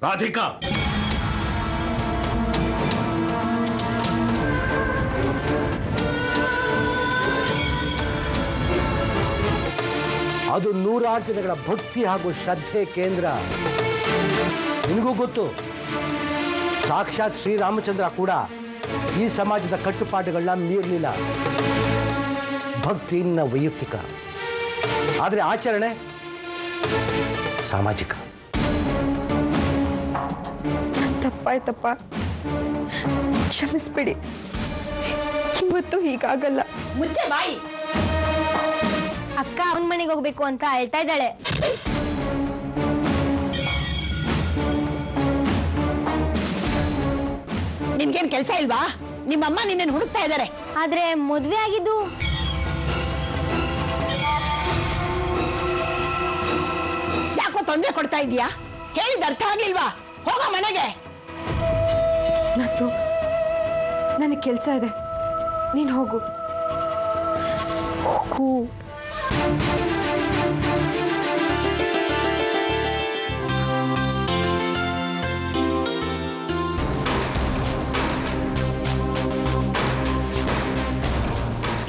ರಾಧಿಕಾ, ಅದು ನೂರಾರು ಜನಗಳ ಭಕ್ತಿ ಹಾಗೂ ಶ್ರದ್ಧೆ ಕೇಂದ್ರ. ನಿನಗೂ ಗೊತ್ತು, ಸಾಕ್ಷಾತ್ ಶ್ರೀರಾಮಚಂದ್ರ ಕೂಡ ಈ ಸಮಾಜದ ಕಟ್ಟುಪಾಡುಗಳನ್ನ ಮೀರಲಿಲ್ಲ. ಭಕ್ತಿ ಇನ್ನ ವೈಯಕ್ತಿಕ, ಆದರೆ ಆಚರಣೆ ಸಾಮಾಜಿಕ. ತಪ್ಪಾಯ್ತಪ್ಪ, ಕ್ಷಮಿಸ್ಬಿಡಿ. ಇವತ್ತು ಹೀಗಾಗಲ್ಲ. ಮುಚ್ಚೆ ಬಾಯಿ. ಅಕ್ಕ ಅವನ ಮನೆಗೆ ಹೋಗ್ಬೇಕು ಅಂತ ಹೇಳ್ತಾ ಇದ್ದಾಳೆ. ನಿನ್ಗೇನ್ ಕೆಲ್ಸ ಇಲ್ವಾ? ನಿಮ್ಮಮ್ಮ ನಿನ್ನ ಹುಡುಕ್ತಾ ಇದ್ದಾರೆ. ಆದ್ರೆ ಮದ್ವೆ ಆಗಿದ್ದು ಯಾಕೋ ತೊಂದರೆ ಕೊಡ್ತಾ ಇದೀಯಾ? ಹೇಳಿದ ಅರ್ಥ ಆಗ್ಲಿಲ್ವಾ? ಹೋಗ ಮನೆಗೆ. ನನಗೆ ಕೆಲ್ಸ ಇದೆ, ನೀನ್ ಹೋಗು.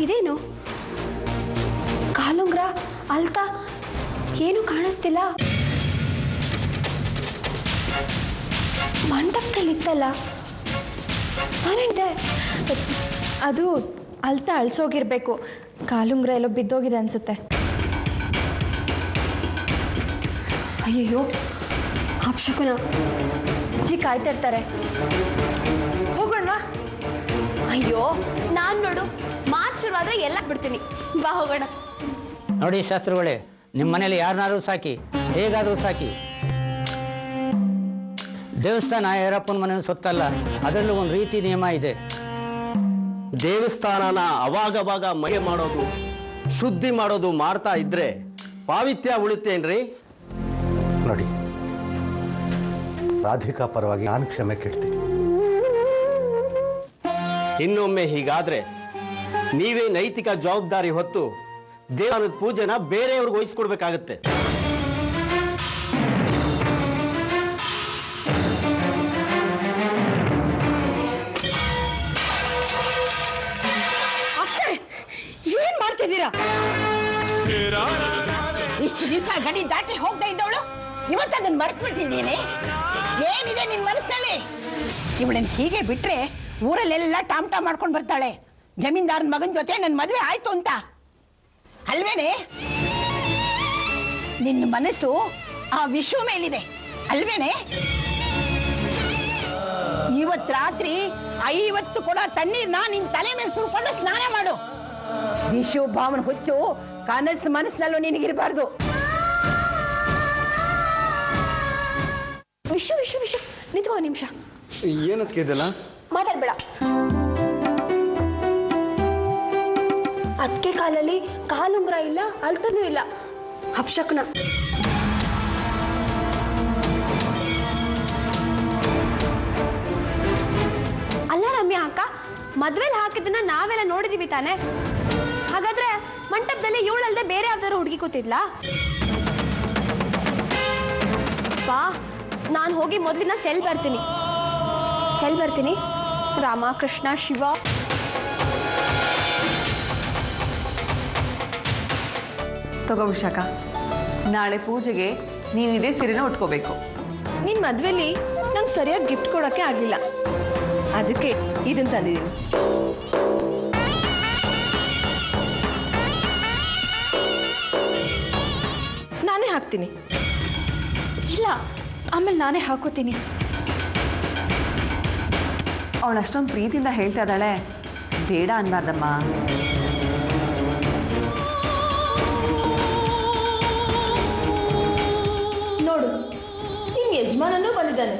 ಇದೇನು ಕಾಲುಂಗ್ರ ಅಲ್ತಾ ಏನು ಕಾಣಿಸ್ತಿಲ್ಲ. ಮಂಟಪದಲ್ಲಿತ್ತಲ್ಲ, ಅದು ಅಲ್ತಾ ಅಳ್ಸೋಗಿರ್ಬೇಕು. ಕಾಲುಂಗ್ರ ಎಲ್ಲೋ ಬಿದ್ದೋಗಿದೆ ಅನ್ಸುತ್ತೆ. ಅಯ್ಯಯ್ಯೋ, ಅಪ್ಶಕುನ ಅಜ್ಜಿ ಕಾಯ್ತಾ ಇರ್ತಾರೆ. ಹೋಗೋಣ. ಅಯ್ಯೋ, ನಾನ್ ನೋಡು ಮಾತು ಶುರುವಾದ್ರೆ ಎಲ್ಲ ಬಿಡ್ತೀನಿ. ಬಾ ಹೋಗೋಣ. ನೋಡಿ ಶಾಸ್ತ್ರಿಗಳೇ, ನಿಮ್ಮ ಮನೇಲಿ ಯಾರನ್ನಾದ್ರೂ ಸಾಕಿ, ಹೇಗಾದ್ರೂ ಸಾಕಿ. ದೇವಸ್ಥಾನ ಯರಪ್ಪನ ಮನೆ ಸೊತ್ತಲ್ಲ, ಅದರಲ್ಲೂ ಒಂದು ರೀತಿ ನಿಯಮ ಇದೆ. ದೇವಸ್ಥಾನನ ಅವಾಗವಾಗ ಮನೆ ಮಾಡೋದು, ಶುದ್ಧಿ ಮಾಡೋದು ಮಾಡ್ತಾ ಇದ್ರೆ ಪಾವಿತ್ರ್ಯ ಉಳಿತೇನ್ರಿ? ನೋಡಿ, ರಾಧಿಕಾ ಪರವಾಗಿ ನಾನು ಕ್ಷಮೆ ಕೇಳ್ತೀನಿ. ಇನ್ನೊಮ್ಮೆ ಹೀಗಾದ್ರೆ ನೀವೇ ನೈತಿಕ ಜವಾಬ್ದಾರಿ ಹೊತ್ತು ದೇವಸ್ಥಾನದ ಪೂಜೆನ ಬೇರೆಯವ್ರಿಗೆ ವಹಿಸ್ಕೊಡ್ಬೇಕಾಗತ್ತೆ. ಏನ್ ಮಾಡ್ತಿದ್ದೀರಾ? ಇಷ್ಟು ದಿವಸ ಗಡಿ ದಾಟಿ ಹೋಗದೆ ಇದ್ದವಳು ಇವತ್ತು ಅದನ್ನ ಮರೆತುಬಿಟ್ಟಿದ್ದೀನಿ. ಏನಿದೆ ನಿನ್ ಮನಸ್ಸಲ್ಲಿ? ಇವಳನ್ನ ಹೀಗೆ ಬಿಟ್ರೆ ಊರಲ್ಲೆಲ್ಲ ಟಾಮ್ ಮಾಡ್ಕೊಂಡು ಬರ್ತಾಳೆ. ಜಮೀನ್ದಾರನ ಮಗನ ಜೊತೆ ನನ್ನ ಮದುವೆ ಆಯ್ತು ಅಂತ ಅಲ್ವೇನೆ? ನಿನ್ನ ಮನಸ್ಸು ಆ ವಿಷು ಮೇಲಿದೆ ಅಲ್ವೇನೆ? ಇವತ್ ರಾತ್ರಿ 50 ಕೊಡ ತಣ್ಣೀರ್ನ ನಿನ್ ತಲೆ ಮೇಲೆ ಸುರ್ಕೊಂಡು ಸ್ನಾನ ಮಾಡು. ವಿಷು ಭಾವನ ಹುಚ್ಚು ಕನಸು ಮನಸ್ಸಿನಲ್ಲೂ ನಿನಗಿರಬಾರ್ದು. ವಿಷು ವಿಷು ವಿಷು ನಿಂತ್ಕೋ ಒಂದು ನಿಮಿಷ. ಏನಕ್ಕೆ ಇದೆಲ್ಲ ಮಾತಾಡ್ಬೇಡ. ಅದಕ್ಕೆ ಕಾಲಲ್ಲಿ ಕಾಲುಂಗ್ರ ಇಲ್ಲ, ಅಲ್ತನೂ ಇಲ್ಲ. ಅಪ್ಶಕುನ. ಅಲ್ಲ ರಮ್ಯಾ ಅಕ್ಕ, ಮದ್ವೆಲಿ ಹಾಕಿದ್ದನ್ನ ನಾವೆಲ್ಲ ನೋಡಿದೀವಿ ತಾನೆ. ಹಾಗಾದ್ರೆ ಮಂಟಪದಲ್ಲಿ ಇವಳಲ್ದೆ ಬೇರೆ ಯಾವ್ದಾದ್ರು ಹುಡುಗಿ ಕೂತಿದ್ಲಾ? ಬಾ, ನಾನು ಹೋಗಿ ಮೊದಲಿನ ಚೆಲ್ ಬರ್ತೀನಿ. ರಾಮ ಕೃಷ್ಣ ಶಿವ. ತಗೋ ವಿಶಾಖ, ನಾಳೆ ಪೂಜೆಗೆ ನೀನು ಇದೇ ಸೀರೆನ ಉಟ್ಕೋಬೇಕು. ನಿನ್ ಮದ್ವೆಲಿ ನಂಗೆ ಸರಿಯಾಗಿ ಗಿಫ್ಟ್ ಕೊಡೋಕೆ ಆಗ್ಲಿಲ್ಲ, ಅದಕ್ಕೆ ಇದನ್ನ ತಂದಿದ್ದೀನಿ. ನಾನೇ ಹಾಕ್ತೀನಿ. ಇಲ್ಲ, ಆಮೇಲೆ ನಾನೇ ಹಾಕೋತೀನಿ. ಅವಳು ಅಷ್ಟೊಂದು ಪ್ರೀತಿಯಿಂದ ಹೇಳ್ತಾ ಇದ್ದಾಳೆ, ಬೇಡ ಅನ್ಬಾರ್ದಮ್ಮ. ನೋಡು, ನಿನ್ ಯಜಮಾನನೂ ಬಂದಿದ್ದಾನೆ.